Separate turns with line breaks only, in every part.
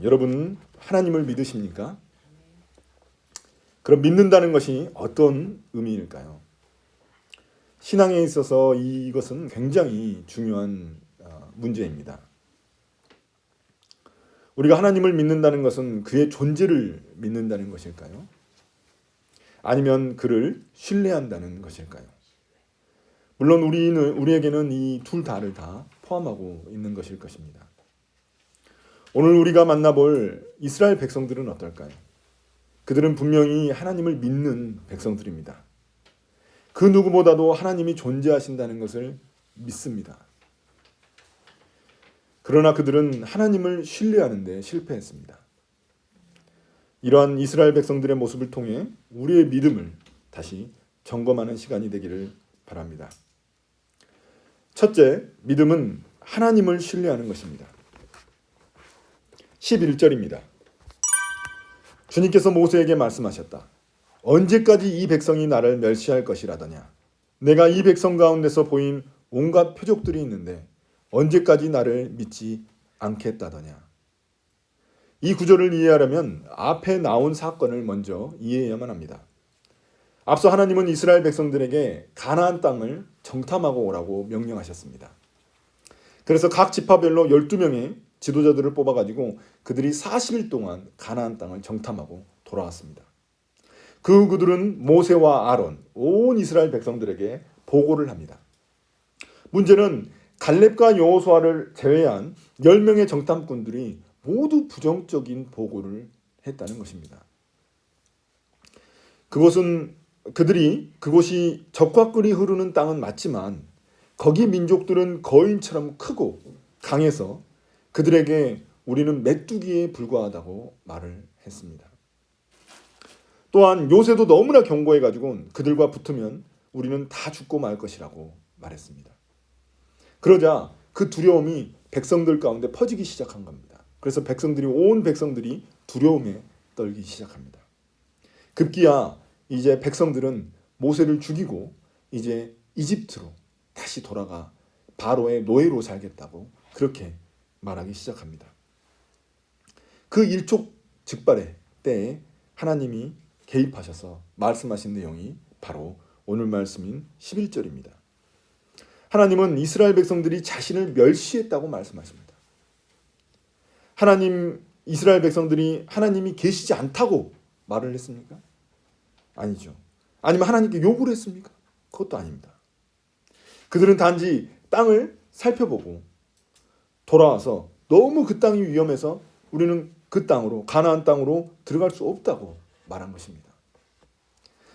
여러분 하나님을 믿으십니까? 그럼 믿는다는 것이 어떤 의미일까요? 신앙에 있어서 이것은 굉장히 중요한 문제입니다. 우리가 하나님을 믿는다는 것은 그의 존재를 믿는다는 것일까요? 아니면 그를 신뢰한다는 것일까요? 물론 우리에게는 이 둘 다를 다 포함하고 있는 것일 것입니다. 오늘 우리가 만나볼 이스라엘 백성들은 어떨까요? 그들은 분명히 하나님을 믿는 백성들입니다. 그 누구보다도 하나님이 존재하신다는 것을 믿습니다. 그러나 그들은 하나님을 신뢰하는데 실패했습니다. 이러한 이스라엘 백성들의 모습을 통해 우리의 믿음을 다시 점검하는 시간이 되기를 바랍니다. 첫째, 믿음은 하나님을 신뢰하는 것입니다. 11절입니다. 주님께서 모세에게 말씀하셨다. 언제까지 이 백성이 나를 멸시할 것이라더냐. 내가 이 백성 가운데서 보인 온갖 표적들이 있는데 언제까지 나를 믿지 않겠다더냐. 이 구절을 이해하려면 앞에 나온 사건을 먼저 이해해야만 합니다. 앞서 하나님은 이스라엘 백성들에게 가나안 땅을 정탐하고 오라고 명령하셨습니다. 그래서 각 지파별로 12명의 지도자들을 뽑아가지고 그들이 40일 동안 가나안 땅을 정탐하고 돌아왔습니다. 그들은 모세와 아론, 온 이스라엘 백성들에게 보고를 합니다. 문제는 갈렙과 여호수아를 제외한 10명의 정탐꾼들이 모두 부정적인 보고를 했다는 것입니다. 그곳이 적과 꿀이 흐르는 땅은 맞지만 거기 민족들은 거인처럼 크고 강해서 그들에게 우리는 메뚜기에 불과하다고 말을 했습니다. 또한 요새도 너무나 견고해가지고 그들과 붙으면 우리는 다 죽고 말 것이라고 말했습니다. 그러자 그 두려움이 백성들 가운데 퍼지기 시작한 겁니다. 그래서 온 백성들이 두려움에 떨기 시작합니다. 급기야 이제 백성들은 모세를 죽이고 이제 이집트로 다시 돌아가 바로의 노예로 살겠다고 그렇게 말하기 시작합니다. 그 일촉즉발의 때에 하나님이 개입하셔서 말씀하신 내용이 바로 오늘 말씀인 11절입니다. 하나님은 이스라엘 백성들이 자신을 멸시했다고 말씀하십니다. 이스라엘 백성들이 하나님이 계시지 않다고 말을 했습니까? 아니죠. 아니면 하나님께 요구를 했습니까? 그것도 아닙니다. 그들은 단지 땅을 살펴보고 돌아와서 너무 그 땅이 위험해서 우리는 그 땅으로 가나안 땅으로 들어갈 수 없다고 말한 것입니다.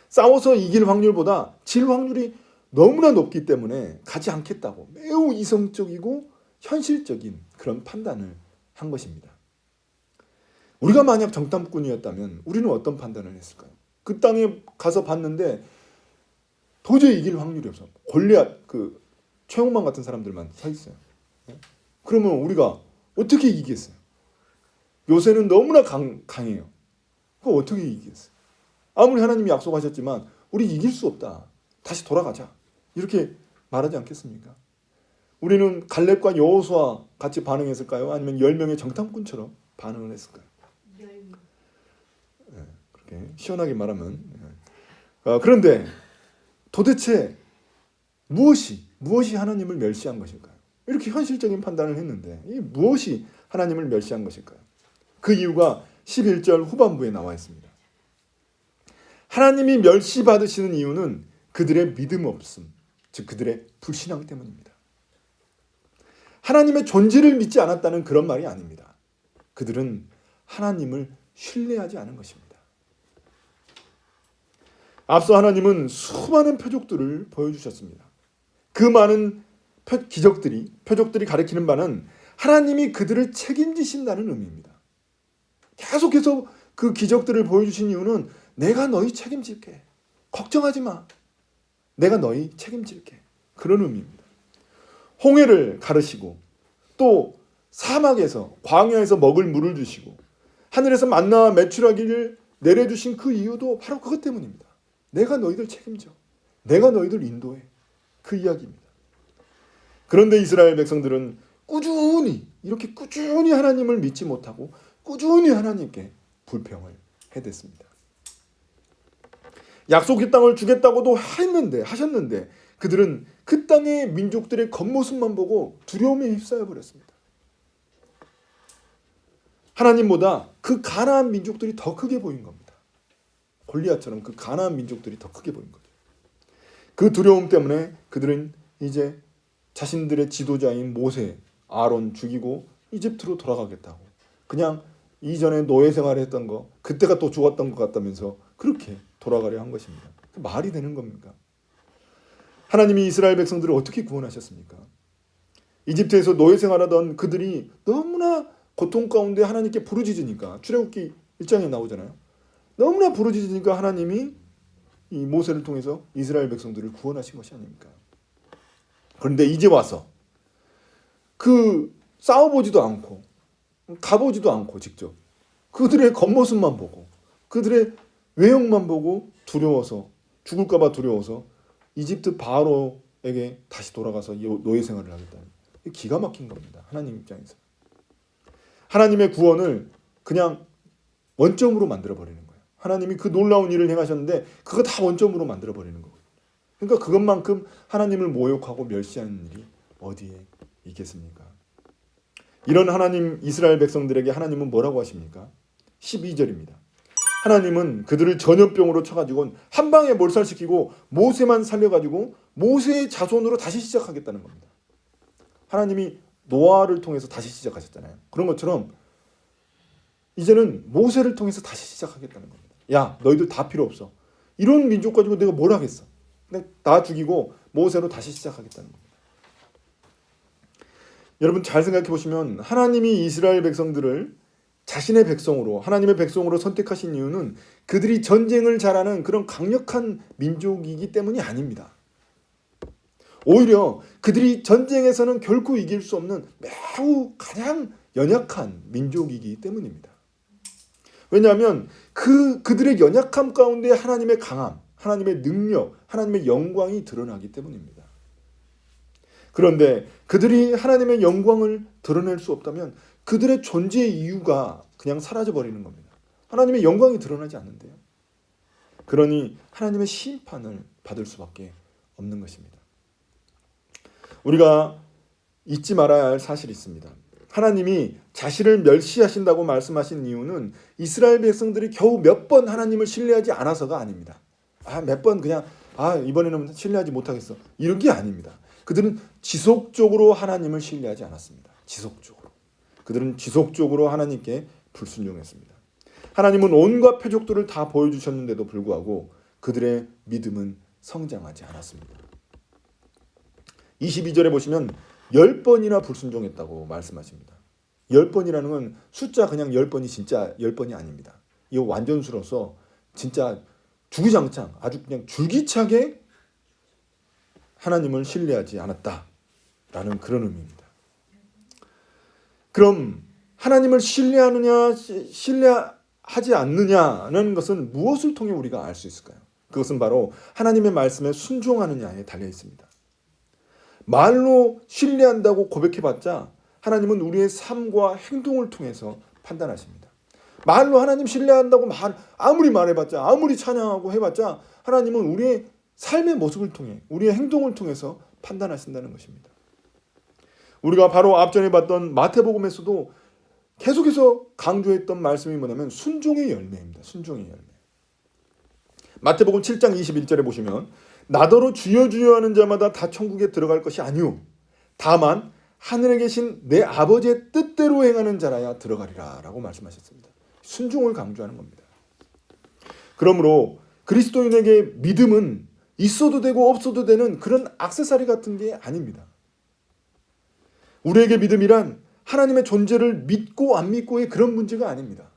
싸워서 이길 확률보다 질 확률이 너무나 높기 때문에 가지 않겠다고 매우 이성적이고 현실적인 그런 판단을 한 것입니다. 우리가 만약 정탐꾼이었다면 우리는 어떤 판단을 했을까요? 그 땅에 가서 봤는데 도저히 이길 확률이 없어. 골리앗 최홍만 같은 사람들만 서 있어요. 그러면 우리가 어떻게 이기겠어요? 요새는 너무나 강해요. 그거 어떻게 이기겠어요? 아무리 하나님이 약속하셨지만 우리 이길 수 없다. 다시 돌아가자. 이렇게 말하지 않겠습니까? 우리는 갈렙과 여호수아 같이 반응했을까요? 아니면 10명의 정탐꾼처럼 반응을 했을까요? 그렇게 시원하게 말하면. 그런데 도대체 무엇이 하나님을 멸시한 것일까요? 이렇게 현실적인 판단을 했는데 무엇이 하나님을 멸시한 것일까요? 그 이유가 11절 후반부에 나와 있습니다. 하나님이 멸시받으시는 이유는 그들의 믿음 없음, 즉 그들의 불신앙 때문입니다. 하나님의 존재를 믿지 않았다는 그런 말이 아닙니다. 그들은 하나님을 신뢰하지 않은 것입니다. 앞서 하나님은 수많은 표적들을 보여주셨습니다. 그 많은 표적들이 가리키는 바는 하나님이 그들을 책임지신다는 의미입니다. 계속해서 그 기적들을 보여주신 이유는 내가 너희 책임질게. 걱정하지 마. 내가 너희 책임질게. 그런 의미입니다. 홍해를 가르시고 또 사막에서 광야에서 먹을 물을 주시고 하늘에서 만나와 메추라기를 내려주신 그 이유도 바로 그것 때문입니다. 내가 너희들 책임져. 내가 너희들 인도해. 그 이야기입니다. 그런데 이스라엘 백성들은 꾸준히 하나님을 믿지 못하고 꾸준히 하나님께 불평을 해댔습니다. 약속의 땅을 주겠다고도 하셨는데 그들은 그 땅의 민족들의 겉모습만 보고 두려움에 휩싸여 버렸습니다. 하나님보다 그 가나안 민족들이 더 크게 보인 겁니다. 골리앗처럼 그 가나안 민족들이 더 크게 보인 거죠. 그 두려움 때문에 그들은 이제 자신들의 지도자인 모세, 아론 죽이고 이집트로 돌아가겠다고, 그냥 이전에 노예 생활을 했던 거, 그때가 또 좋았던 것 같다면서 그렇게 돌아가려 한 것입니다. 말이 되는 겁니까? 하나님이 이스라엘 백성들을 어떻게 구원하셨습니까? 이집트에서 노예 생활하던 그들이 너무나 고통 가운데 하나님께 부르짖으니까, 출애굽기 1장에 나오잖아요. 너무나 부르짖으니까 하나님이 이 모세를 통해서 이스라엘 백성들을 구원하신 것이 아닙니까? 그런데 이제 와서 그 싸워보지도 않고 가보지도 않고 직접 그들의 겉모습만 보고 그들의 외형만 보고 두려워서, 죽을까 봐 두려워서 이집트 바로에게 다시 돌아가서 노예 생활을 하겠다는, 기가 막힌 겁니다. 하나님 입장에서. 하나님의 구원을 그냥 원점으로 만들어버리는 거예요. 하나님이 그 놀라운 일을 행하셨는데 그거 다 원점으로 만들어버리는 거예요. 그러니까 그것만큼 하나님을 모욕하고 멸시하는 일이 어디에 있겠습니까? 이런 하나님, 이스라엘 백성들에게 하나님은 뭐라고 하십니까? 12절입니다. 하나님은 그들을 전염병으로 쳐가지고 한 방에 몰살시키고 모세만 살려가지고 모세의 자손으로 다시 시작하겠다는 겁니다. 하나님이 노아를 통해서 다시 시작하셨잖아요. 그런 것처럼 이제는 모세를 통해서 다시 시작하겠다는 겁니다. 야, 너희들 다 필요 없어. 이런 민족 가지고 내가 뭘 하겠어. 다 죽이고 모세로 다시 시작하겠다는 겁니다. 여러분 잘 생각해 보시면 하나님이 이스라엘 백성들을 자신의 백성으로, 하나님의 백성으로 선택하신 이유는 그들이 전쟁을 잘하는 그런 강력한 민족이기 때문이 아닙니다. 오히려 그들이 전쟁에서는 결코 이길 수 없는 매우 가장 연약한 민족이기 때문입니다. 왜냐하면 그들의 연약함 가운데 하나님의 강함, 하나님의 능력, 하나님의 영광이 드러나기 때문입니다. 그런데 그들이 하나님의 영광을 드러낼 수 없다면 그들의 존재의 이유가 그냥 사라져버리는 겁니다. 하나님의 영광이 드러나지 않는데요. 그러니 하나님의 심판을 받을 수밖에 없는 것입니다. 우리가 잊지 말아야 할 사실이 있습니다. 하나님이 자신을 멸시하신다고 말씀하신 이유는 이스라엘 백성들이 겨우 몇 번 하나님을 신뢰하지 않아서가 아닙니다. 몇 번 그냥 이번에는 신뢰하지 못하겠어, 이런 게 아닙니다. 그들은 지속적으로 하나님을 신뢰하지 않았습니다. 그들은 지속적으로 하나님께 불순종했습니다. 하나님은 온갖 표적들을 다 보여주셨는데도 불구하고 그들의 믿음은 성장하지 않았습니다. 22절에 보시면 10번이나 불순종했다고 말씀하십니다. 10번이라는 건 숫자 그냥 10번이 진짜 10번이 아닙니다. 이거 완전수로서 진짜 주구장창 아주 그냥 줄기차게 하나님을 신뢰하지 않았다라는 그런 의미입니다. 그럼 하나님을 신뢰하느냐 신뢰하지 않느냐는 것은 무엇을 통해 우리가 알 수 있을까요? 그것은 바로 하나님의 말씀에 순종하느냐에 달려 있습니다. 말로 신뢰한다고 고백해봤자 하나님은 우리의 삶과 행동을 통해서 판단하십니다. 말로 하나님 신뢰한다고 아무리 말해봤자, 아무리 찬양하고 해봤자 하나님은 우리의 삶의 모습을 통해, 우리의 행동을 통해서 판단하신다는 것입니다. 우리가 바로 앞전에 봤던 마태복음에서도 계속해서 강조했던 말씀이 뭐냐면 순종의 열매입니다. 순종의 열매. 마태복음 7장 21절에 보시면 나더러 주여 주여 하는 자마다 다 천국에 들어갈 것이 아니오 다만 하늘에 계신 내 아버지의 뜻대로 행하는 자라야 들어가리라 라고 말씀하셨습니다. 순종을 강조하는 겁니다. 그러므로 그리스도인에게 믿음은 있어도 되고 없어도 되는 그런 액세서리 같은 게 아닙니다. 우리에게 믿음이란 하나님의 존재를 믿고 안 믿고의 그런 문제가 아닙니다.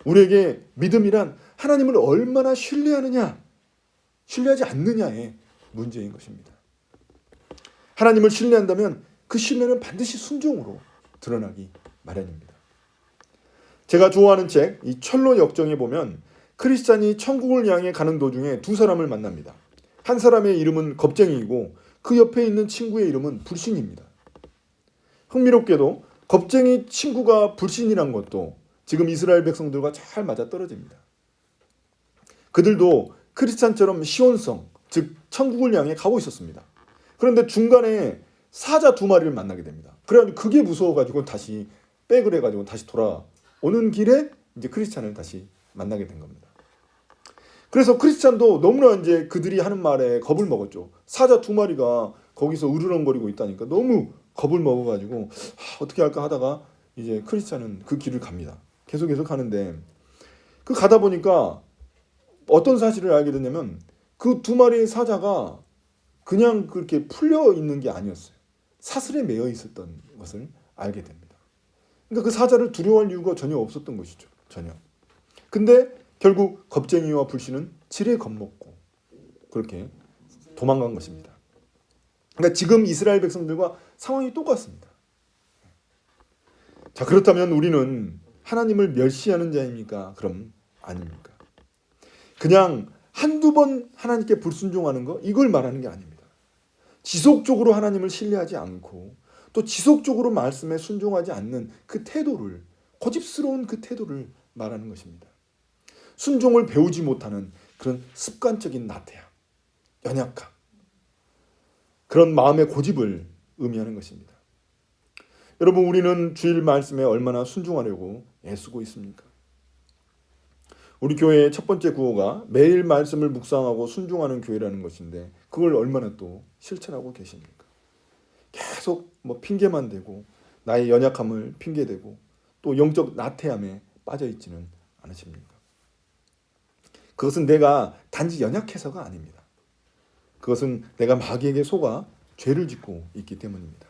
우리에게 믿음이란 하나님을 얼마나 신뢰하느냐, 신뢰하지 않느냐의 문제인 것입니다. 하나님을 신뢰한다면 그 신뢰는 반드시 순종으로 드러나기 마련입니다. 제가 좋아하는 책, 이 철로 역정에 보면 크리스찬이 천국을 향해 가는 도중에 두 사람을 만납니다. 한 사람의 이름은 겁쟁이이고 그 옆에 있는 친구의 이름은 불신입니다. 흥미롭게도 겁쟁이 친구가 불신이란 것도 지금 이스라엘 백성들과 잘 맞아떨어집니다. 그들도 크리스찬처럼 시온성, 즉 천국을 향해 가고 있었습니다. 그런데 중간에 사자 두 마리를 만나게 됩니다. 그래가지고 그게 무서워가지고 다시 백을 해가지고 다시 돌아오는 길에 이제 크리스찬을 다시 만나게 된 겁니다. 그래서 크리스찬도 너무나 이제 그들이 하는 말에 겁을 먹었죠. 사자 두 마리가 거기서 으르렁거리고 있다니까 너무 겁을 먹어가지고 어떻게 할까 하다가 이제 크리스찬은 그 길을 갑니다. 계속 가는데 그 가다 보니까 어떤 사실을 알게 됐냐면 그 두 마리의 사자가 그냥 그렇게 풀려 있는 게 아니었어요. 사슬에 매여 있었던 것을 알게 됩니다. 그러니까 그 사자를 두려워할 이유가 전혀 없었던 것이죠. 전혀. 근데 결국 겁쟁이와 불신은 지레 겁먹고 그렇게 도망간 것입니다. 그러니까 지금 이스라엘 백성들과 상황이 똑같습니다. 자, 그렇다면 우리는 하나님을 멸시하는 자입니까? 그럼 아닙니까? 그냥 한두 번 하나님께 불순종하는 거 이걸 말하는 게 아닙니다. 지속적으로 하나님을 신뢰하지 않고 또 지속적으로 말씀에 순종하지 않는 그 태도를, 고집스러운 그 태도를 말하는 것입니다. 순종을 배우지 못하는 그런 습관적인 나태함, 연약함, 그런 마음의 고집을 의미하는 것입니다. 여러분, 우리는 주일 말씀에 얼마나 순종하려고 애쓰고 있습니까? 우리 교회의 첫 번째 구호가 매일 말씀을 묵상하고 순종하는 교회라는 것인데 그걸 얼마나 또 실천하고 계십니까? 계속 핑계만 대고 나의 연약함을 핑계대고 또 영적 나태함에 빠져 있지는 않으십니까? 그것은 내가 단지 연약해서가 아닙니다. 그것은 내가 마귀에게 속아 죄를 짓고 있기 때문입니다.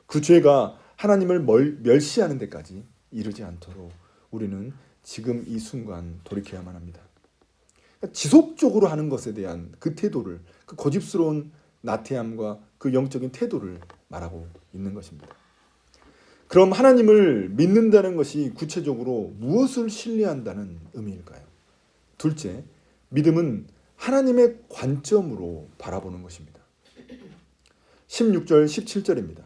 그 죄가 하나님을 멸시하는 데까지 이르지 않도록 우리는 지금 이 순간 돌이켜야만 합니다. 지속적으로 하는 것에 대한 그 태도를, 그 고집스러운 나태함과 그 영적인 태도를 말하고 있는 것입니다. 그럼 하나님을 믿는다는 것이 구체적으로 무엇을 신뢰한다는 의미일까요? 둘째, 믿음은 하나님의 관점으로 바라보는 것입니다. 16절, 17절입니다.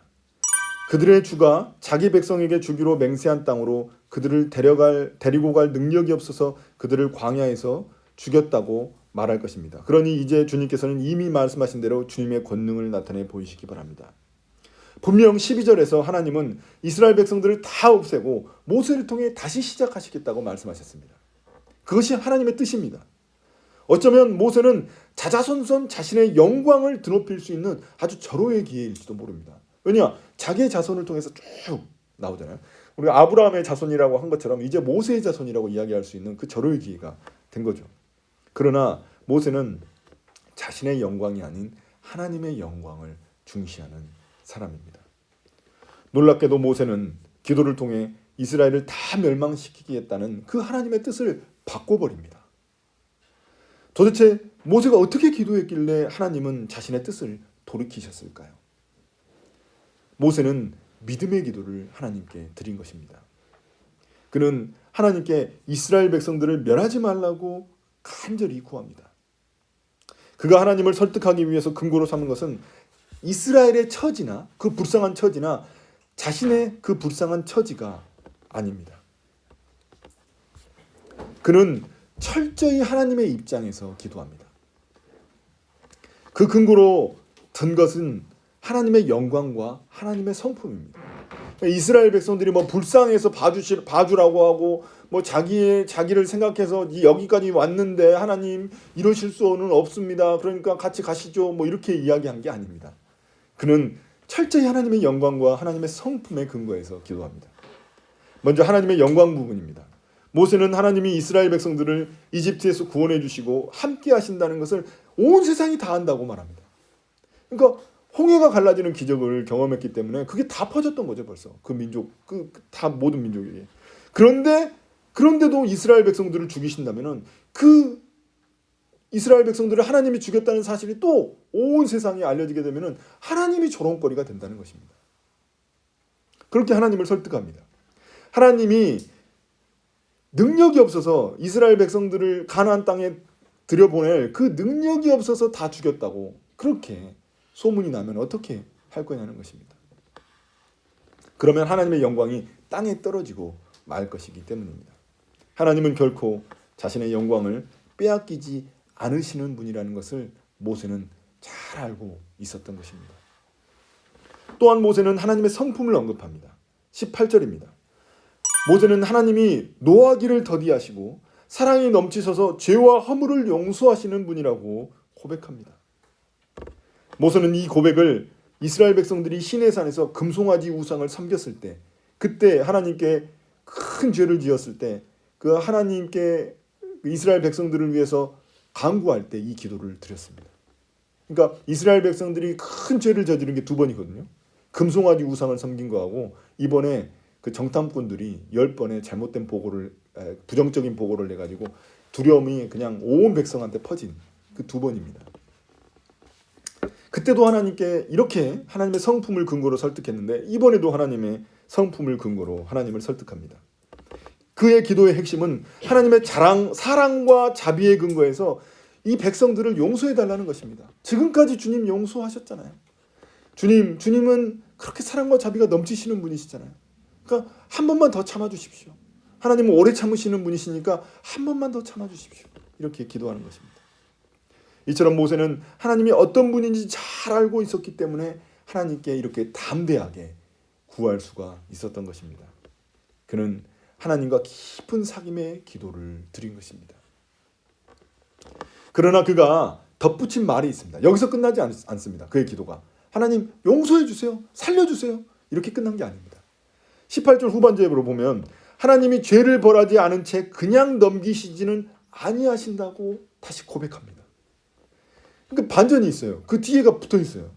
그들의 주가 자기 백성에게 주기로 맹세한 땅으로 그들을 데리고 갈 능력이 없어서 그들을 광야에서 죽였다고 말할 것입니다. 그러니 이제 주님께서는 이미 말씀하신 대로 주님의 권능을 나타내 보이시기 바랍니다. 분명 12절에서 하나님은 이스라엘 백성들을 다 없애고 모세를 통해 다시 시작하시겠다고 말씀하셨습니다. 그것이 하나님의 뜻입니다. 어쩌면 모세는 자자손손 자신의 영광을 드높일 수 있는 아주 절호의 기회일지도 모릅니다. 왜냐? 자기의 자손을 통해서 쭉 나오잖아요. 우리가 아브라함의 자손이라고 한 것처럼 이제 모세의 자손이라고 이야기할 수 있는 그 절호의 기회가 된 거죠. 그러나 모세는 자신의 영광이 아닌 하나님의 영광을 중시하는 사람입니다. 놀랍게도 모세는 기도를 통해 이스라엘을 다 멸망시키겠다는 그 하나님의 뜻을 바꿔버립니다. 도대체 모세가 어떻게 기도했길래 하나님은 자신의 뜻을 돌이키셨을까요? 모세는 믿음의 기도를 하나님께 드린 것입니다. 그는 하나님께 이스라엘 백성들을 멸하지 말라고 간절히 구합니다. 그가 하나님을 설득하기 위해서 근거로 삼은 것은 이스라엘의 처지나 그 불쌍한 처지나 자신의 그 불쌍한 처지가 아닙니다. 그는 철저히 하나님의 입장에서 기도합니다. 그 근거로 든 것은 하나님의 영광과 하나님의 성품입니다. 이스라엘 백성들이 불쌍해서 봐주라고 하고 자기를 생각해서 여기까지 왔는데 하나님 이러실 수는 없습니다. 그러니까 같이 가시죠. 이렇게 이야기한 게 아닙니다. 그는 철저히 하나님의 영광과 하나님의 성품에 근거해서 기도합니다. 먼저 하나님의 영광 부분입니다. 모세는 하나님이 이스라엘 백성들을 이집트에서 구원해 주시고 함께 하신다는 것을 온 세상이 다 안다고 말합니다. 그러니까 홍해가 갈라지는 기적을 경험했기 때문에 그게 다 퍼졌던 거죠, 벌써. 그 민족, 다 모든 민족에게. 그런데도 이스라엘 백성들을 죽이신다면은 그 이스라엘 백성들을 하나님이 죽였다는 사실이 또 온 세상에 알려지게 되면은 하나님이 조롱거리가 된다는 것입니다. 그렇게 하나님을 설득합니다. 하나님이 능력이 없어서 이스라엘 백성들을 가나안 땅에 들여보낼 그 능력이 없어서 다 죽였다고 그렇게 소문이 나면 어떻게 할 거냐는 것입니다. 그러면 하나님의 영광이 땅에 떨어지고 말 것이기 때문입니다. 하나님은 결코 자신의 영광을 빼앗기지 않으시는 분이라는 것을 모세는 잘 알고 있었던 것입니다. 또한 모세는 하나님의 성품을 언급합니다. 18절입니다. 모세는 하나님이 노하기를 더디하시고 사랑이 넘치셔서 죄와 허물을 용서하시는 분이라고 고백합니다. 모세는 이 고백을 이스라엘 백성들이 시내산에서 금송아지 우상을 섬겼을 때, 그때 하나님께 큰 죄를 지었을 때 그 하나님께 이스라엘 백성들을 위해서 간구할 때 이 기도를 드렸습니다. 그러니까 이스라엘 백성들이 큰 죄를 저지른 게 두 번이거든요. 금송아지 우상을 섬긴 거하고 이번에 그 정탐꾼들이 10번의 잘못된 부정적인 보고를 내가지고 두려움이 그냥 온 백성한테 퍼진 그 두 번입니다. 그때도 하나님께 이렇게 하나님의 성품을 근거로 설득했는데 이번에도 하나님의 성품을 근거로 하나님을 설득합니다. 그의 기도의 핵심은 하나님의 사랑과 자비의 근거에서 이 백성들을 용서해달라는 것입니다. 지금까지 주님 용서하셨잖아요. 주님은 그렇게 사랑과 자비가 넘치시는 분이시잖아요. 그러니까 한 번만 더 참아주십시오. 하나님은 오래 참으시는 분이시니까 한 번만 더 참아주십시오. 이렇게 기도하는 것입니다. 이처럼 모세는 하나님이 어떤 분인지 잘 알고 있었기 때문에 하나님께 이렇게 담대하게 구할 수가 있었던 것입니다. 그는 하나님과 깊은 사귐의 기도를 드린 것입니다. 그러나 그가 덧붙인 말이 있습니다. 여기서 끝나지 않습니다. 그의 기도가 하나님 용서해 주세요. 살려주세요. 이렇게 끝난 게 아닙니다. 18절 후반절으로 보면 하나님이 죄를 벌하지 않은 채 그냥 넘기시지는 아니하신다고 다시 고백합니다. 그러니까 반전이 있어요. 그 뒤에가 붙어 있어요.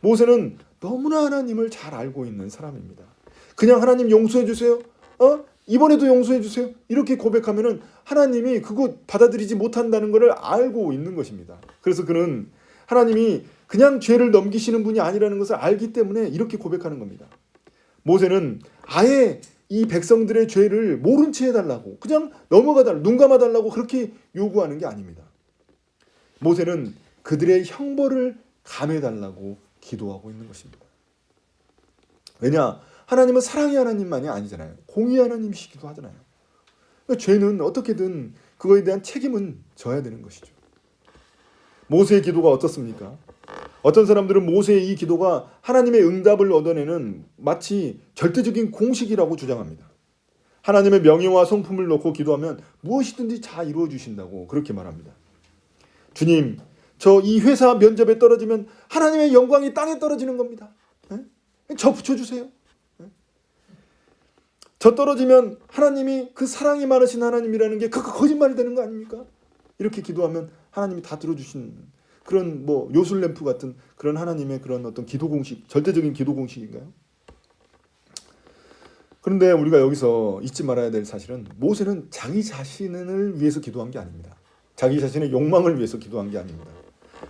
모세는 너무나 하나님을 잘 알고 있는 사람입니다. 그냥 하나님 용서해 주세요. 이번에도 용서해 주세요. 이렇게 고백하면은 하나님이 그거 받아들이지 못한다는 것을 알고 있는 것입니다. 그래서 그는 하나님이 그냥 죄를 넘기시는 분이 아니라는 것을 알기 때문에 이렇게 고백하는 겁니다. 모세는 아예 이 백성들의 죄를 모른 채 해달라고, 그냥 넘어가달라고, 눈 감아달라고 그렇게 요구하는 게 아닙니다. 모세는 그들의 형벌을 감해달라고 기도하고 있는 것입니다. 왜냐? 하나님은 사랑의 하나님만이 아니잖아요. 공의의 하나님이시기도 하잖아요. 그러니까 죄는 어떻게든 그거에 대한 책임은 져야 되는 것이죠. 모세의 기도가 어떻습니까? 어떤 사람들은 모세의 이 기도가 하나님의 응답을 얻어내는 마치 절대적인 공식이라고 주장합니다. 하나님의 명예와 성품을 놓고 기도하면 무엇이든지 다 이루어 주신다고 그렇게 말합니다. 주님, 저 이 회사 면접에 떨어지면 하나님의 영광이 땅에 떨어지는 겁니다. 저 붙여주세요. 저 떨어지면 하나님이 그 사랑이 많으신 하나님이라는 게 거짓말이 되는 거 아닙니까? 이렇게 기도하면 하나님이 다 들어주신 그런 요술램프 같은 그런 하나님의 그런 어떤 기도 공식, 절대적인 기도 공식인가요? 그런데 우리가 여기서 잊지 말아야 될 사실은 모세는 자기 자신을 위해서 기도한 게 아닙니다. 자기 자신의 욕망을 위해서 기도한 게 아닙니다.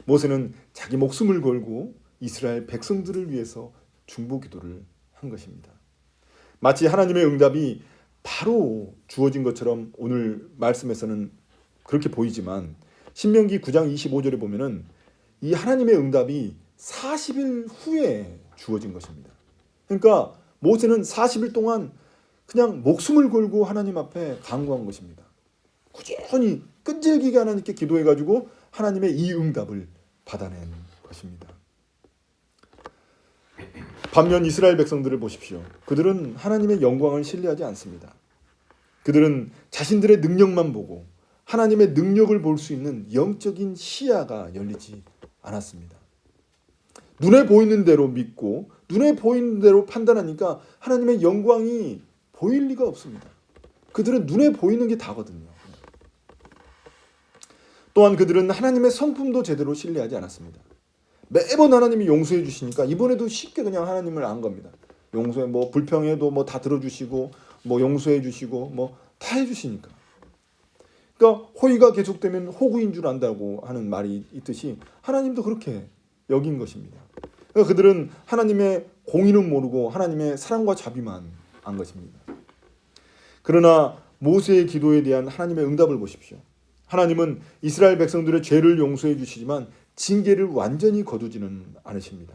모세는 자기 목숨을 걸고 이스라엘 백성들을 위해서 중보 기도를 한 것입니다. 마치 하나님의 응답이 바로 주어진 것처럼 오늘 말씀에서는 그렇게 보이지만 신명기 9장 25절에 보면은 이 하나님의 응답이 40일 후에 주어진 것입니다. 그러니까 모세는 40일 동안 그냥 목숨을 걸고 하나님 앞에 간구한 것입니다. 꾸준히 끈질기게 하나님께 기도해가지고 하나님의 이 응답을 받아낸 것입니다. 반면 이스라엘 백성들을 보십시오. 그들은 하나님의 영광을 신뢰하지 않습니다. 그들은 자신들의 능력만 보고 하나님의 능력을 볼 수 있는 영적인 시야가 열리지 않았습니다. 눈에 보이는 대로 믿고 눈에 보이는 대로 판단하니까 하나님의 영광이 보일 리가 없습니다. 그들은 눈에 보이는 게 다거든요. 또한 그들은 하나님의 성품도 제대로 신뢰하지 않았습니다. 매번 하나님이 용서해 주시니까 이번에도 쉽게 그냥 하나님을 안 겁니다. 용서해 불평해도 다 들어주시고 용서해 주시고 다 해주시니까. 그러니까 호의가 계속되면 호구인 줄 안다고 하는 말이 있듯이 하나님도 그렇게 여긴 것입니다. 그러니까 그들은 하나님의 공의는 모르고 하나님의 사랑과 자비만 안 것입니다. 그러나 모세의 기도에 대한 하나님의 응답을 보십시오. 하나님은 이스라엘 백성들의 죄를 용서해 주시지만 징계를 완전히 거두지는 않으십니다.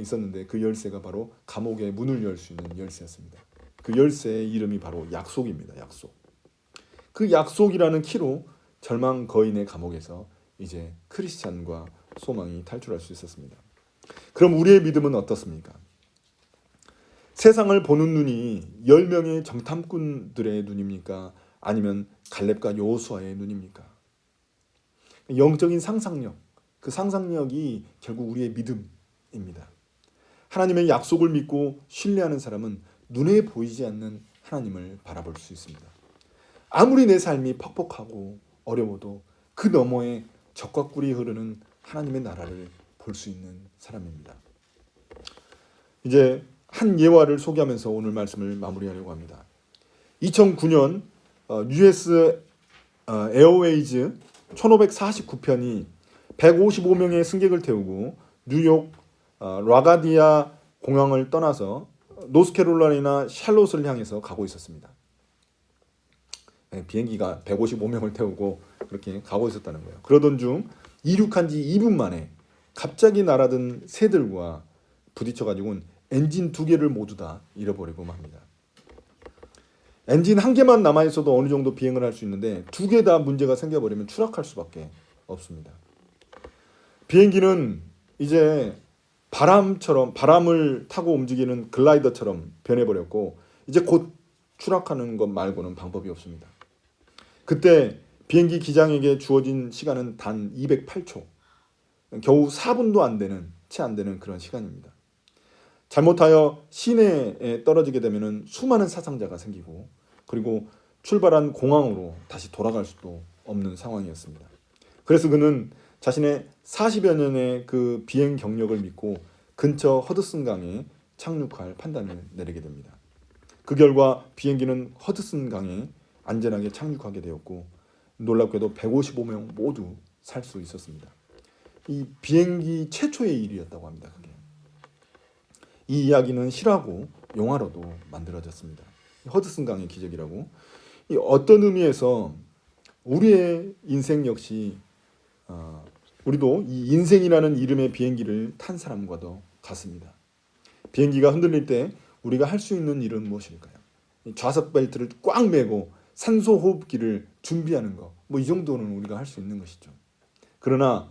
있었는데 그 열쇠가 바로 감옥의 문을 열 수 있는 열쇠였습니다. 그 열쇠의 이름이 바로 약속입니다. 약속. 그 약속이라는 키로 절망 거인의 감옥에서 이제 크리스찬과 소망이 탈출할 수 있었습니다. 그럼 우리의 믿음은 어떻습니까? 세상을 보는 눈이 10명의 정탐꾼들의 눈입니까? 아니면 갈렙과 여호수아의 눈입니까? 영적인 상상력, 그 상상력이 결국 우리의 믿음입니다. 하나님의 약속을 믿고 신뢰하는 사람은 눈에 보이지 않는 하나님을 바라볼 수 있습니다. 아무리 내 삶이 퍽퍽하고 어려워도 그 너머에 적과 꿀이 흐르는 하나님의 나라를 볼 수 있는 사람입니다. 이제 한 예화를 소개하면서 오늘 말씀을 마무리하려고 합니다. 2009년 US 에어웨이즈 1549편이 155명의 승객을 태우고 뉴욕 라가디아 공항을 떠나서 노스캐롤라이나 샬롯을 향해서 가고 있었습니다. 비행기가 155명을 태우고 그렇게 가고 있었다는 거예요. 그러던 중 이륙한 지 2분 만에 갑자기 날아든 새들과 부딪혀가지고는 엔진 2개를 모두 다 잃어버리고 맙니다. 엔진 1개만 남아있어도 어느 정도 비행을 할 수 있는데 2개 다 문제가 생겨버리면 추락할 수밖에 없습니다. 비행기는 이제 바람을 타고 움직이는 글라이더처럼 변해버렸고 이제 곧 추락하는 것 말고는 방법이 없습니다. 그때 비행기 기장에게 주어진 시간은 단 208초. 겨우 4분도 안 되는, 채 안 되는 그런 시간입니다. 잘못하여 시내에 떨어지게 되면 수많은 사상자가 생기고 그리고 출발한 공항으로 다시 돌아갈 수도 없는 상황이었습니다. 그래서 그는 자신의 40여 년의 그 비행 경력을 믿고 근처 허드슨 강에 착륙할 판단을 내리게 됩니다. 그 결과 비행기는 허드슨 강에 안전하게 착륙하게 되었고 놀랍게도 155명 모두 살 수 있었습니다. 이 비행기 최초의 일이었다고 합니다. 그게. 이 이야기는 실화고 영화로도 만들어졌습니다. 허드슨 강의 기적이라고. 이 어떤 의미에서 우리의 인생 역시 우리도 이 인생이라는 이름의 비행기를 탄 사람과도 같습니다. 비행기가 흔들릴 때 우리가 할 수 있는 일은 무엇일까요? 좌석 벨트를 꽉 매고 산소 호흡기를 준비하는 거. 뭐 이 정도는 우리가 할 수 있는 것이죠. 그러나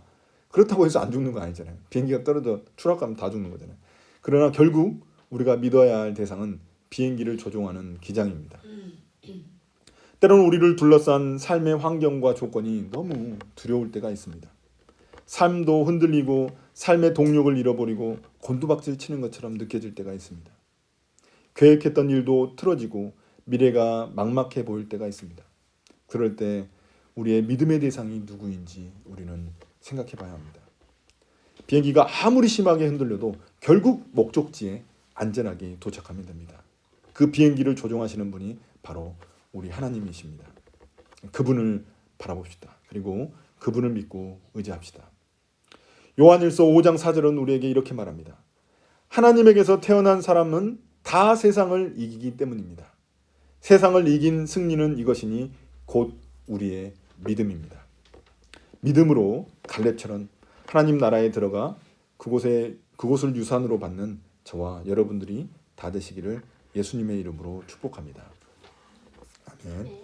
그렇다고 해서 안 죽는 거 아니잖아요. 비행기가 떨어져 추락하면 다 죽는 거잖아요. 그러나 결국 우리가 믿어야 할 대상은 비행기를 조종하는 기장입니다. 때로는 우리를 둘러싼 삶의 환경과 조건이 너무 두려울 때가 있습니다. 삶도 흔들리고 삶의 동력을 잃어버리고 곤두박질 치는 것처럼 느껴질 때가 있습니다. 계획했던 일도 틀어지고 미래가 막막해 보일 때가 있습니다. 그럴 때 우리의 믿음의 대상이 누구인지 우리는 생각해 봐야 합니다. 비행기가 아무리 심하게 흔들려도 결국 목적지에 안전하게 도착하면 됩니다. 그 비행기를 조종하시는 분이 바로 우리 하나님이십니다. 그분을 바라봅시다. 그리고 그분을 믿고 의지합시다. 요한일서 5장 4절은 우리에게 이렇게 말합니다. 하나님에게서 태어난 사람은 다 세상을 이기기 때문입니다. 세상을 이긴 승리는 이것이니 곧 우리의 믿음입니다. 믿음으로 갈렙처럼 하나님 나라에 들어가 그곳을 유산으로 받는 저와 여러분들이 다 되시기를 예수님의 이름으로 축복합니다. 아멘.